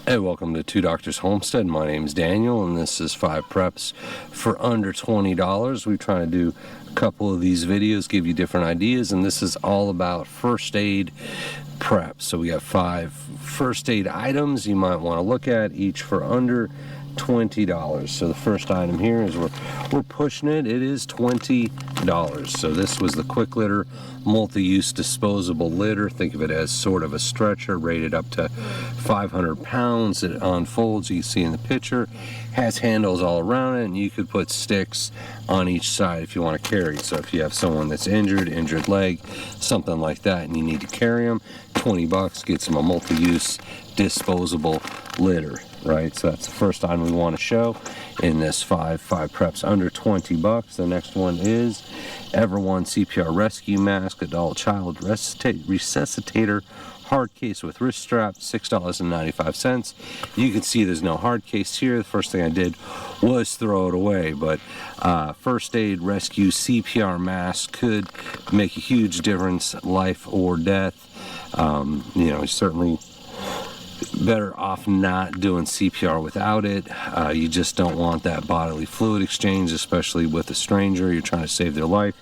Hey, welcome to Two Drs Homestead. My name is Daniel, and this is 5 preps for under $20. We're trying to do a couple of these videos, give you different ideas, and this is all about first aid prep. So we got 5 first aid items you might want to look at, each for under $20. So the first item here is we're pushing it. It is $20. So this was the Quick Litter multi-use disposable litter. Think of it as sort of a stretcher rated up to 500 pounds. It unfolds, you can see in the picture, has handles all around it, and you could put sticks on each side if you want to carry. So if you have someone that's injured leg, something like that, and you need to carry them, $20 gets them a multi-use disposable litter, right? So that's the first item we want to show in this 5 preps under $20. The next one is Everone CPR Rescue Mask, Adult Child Resuscitator hard case with wrist strap, $6.95. You can see there's no hard case here. The first thing I did was throw it away, but first aid rescue CPR mask could make a huge difference, life or death. You know, certainly better off not doing CPR without it. You just don't want that bodily fluid exchange, especially with a stranger. You're trying to save their life.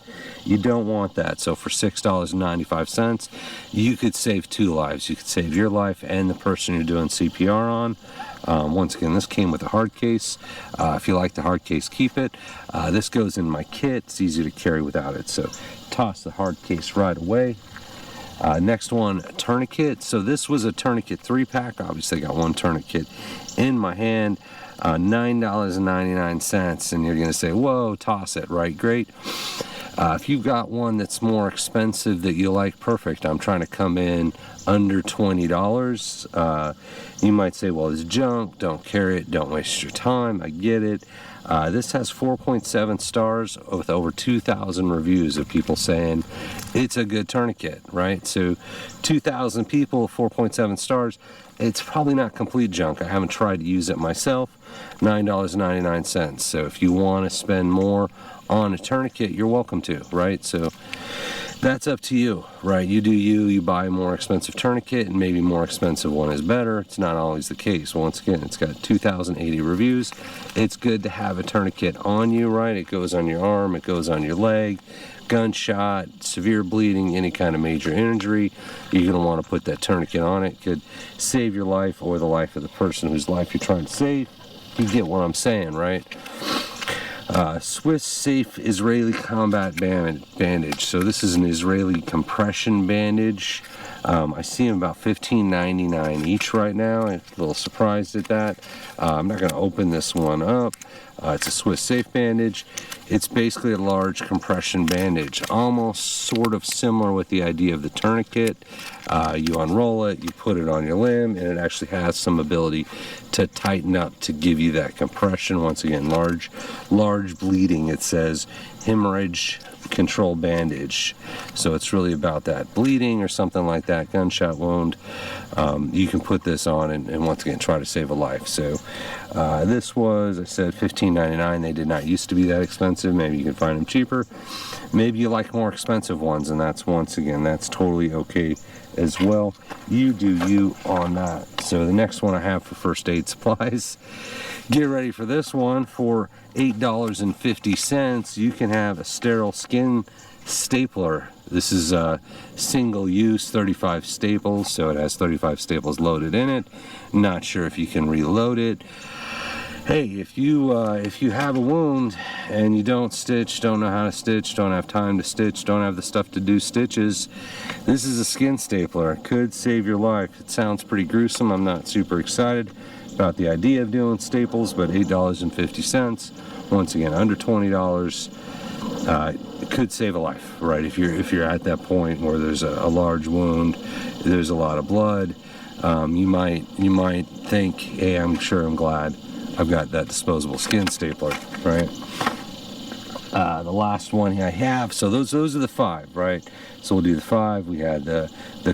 You don't want that. So for $6.95, you could save 2 lives. You could save your life and the person you're doing CPR on. Once again, this came with a hard case. If you like the hard case, keep it. This goes in my kit. It's easy to carry without it. So toss the hard case right away. Next one, tourniquet. So this was a tourniquet 3-pack. Obviously, I got one tourniquet in my hand. $9.99, and you're going to say, whoa, toss it, right? Great. If you've got one that's more expensive that you like, perfect. I'm trying to come in under $20. You might say, well, it's junk, don't carry it, don't waste your time. I get it. This has 4.7 stars with over 2,000 reviews of people saying it's a good tourniquet, right? So 2,000 people, 4.7 stars. It's probably not complete junk. I haven't tried to use it myself. $9.99. So if you want to spend more on a tourniquet, you're welcome to, right? So that's up to you, right? You do you buy a more expensive tourniquet, and maybe more expensive one is better. It's not always the case. Once again, it's got 2,080 reviews. It's good to have a tourniquet on you, right? It goes on your arm, it goes on your leg. Gunshot, severe bleeding, any kind of major injury, you're going to want to put that tourniquet on. It could save your life or the life of the person whose life you're trying to save. You get what I'm saying, right? Swiss Safe Israeli Combat Bandage. So this is an Israeli compression bandage. I see them about $15.99 each right now. I'm a little surprised at that. I'm not going to open this one up. It's a Swiss Safe bandage. It's basically a large compression bandage, almost sort of similar with the idea of the tourniquet. You unroll it, you put it on your limb, and it actually has some ability to tighten up to give you that compression. Once again, large bleeding. It says hemorrhage control bandage. So it's really about that bleeding or something like that, gunshot wound. You can put this on and once again try to save a life. So this was, I said, $15.99. They did not used to be that expensive. Maybe you can find them cheaper. Maybe you like more expensive ones, and that's, once again, that's totally okay as well. You do you on that. So the next one I have for first aid supplies, get ready for this one. For $8.50, you can have a sterile skin stapler. This is a single use, 35 staples, so it has 35 staples loaded in it. Not sure if you can reload it. Hey, if you have a wound and you don't stitch, don't know how to stitch, don't have time to stitch, don't have the stuff to do stitches, this is a skin stapler. It could save your life. It sounds pretty gruesome. I'm not super excited about the idea of doing staples, but $8.50, once again, under $20, it could save a life, right? If you're at that point where there's a large wound, there's a lot of blood, you might think, hey, I'm glad I've got that disposable skin stapler, right? The last one I have, so those are the 5, right? So we'll do the 5. We had the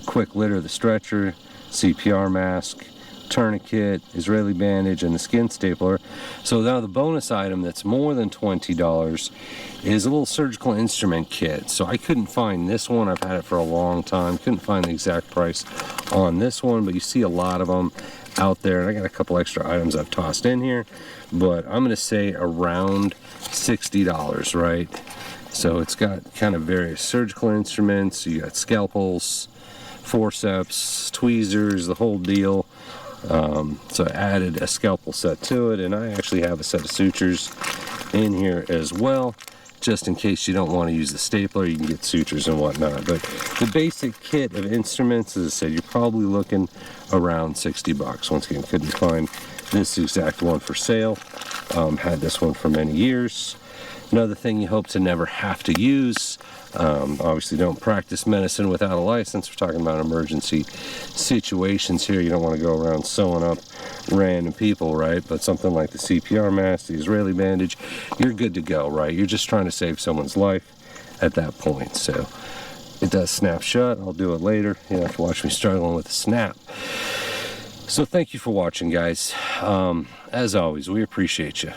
Quick Litter, the stretcher, CPR mask, tourniquet, Israeli bandage, and the skin stapler. So now the bonus item that's more than $20 is a little surgical instrument kit. So I couldn't find this one. I've had it for a long time. Couldn't find the exact price on this one, but you see a lot of them out there. And I got a couple extra items I've tossed in here, but I'm going to say around $60, right? So it's got kind of various surgical instruments. You got scalpels, forceps, tweezers, the whole deal. So I added a scalpel set to it, and I actually have a set of sutures in here as well, just in case you don't want to use the stapler. You can get sutures and whatnot. But the basic kit of instruments, as I said, you're probably looking around $60. Once again, couldn't find this exact one for sale. Had this one for many years. Another thing you hope to never have to use. Obviously don't practice medicine without a license. We're talking about emergency situations here. You don't want to go around sewing up random people, right? But something like the CPR mask, the Israeli bandage, you're good to go, right? You're just trying to save someone's life at that point. So it does snap shut. I'll do it later. You have to watch me struggling with the snap. So thank you for watching, guys. As always, we appreciate you.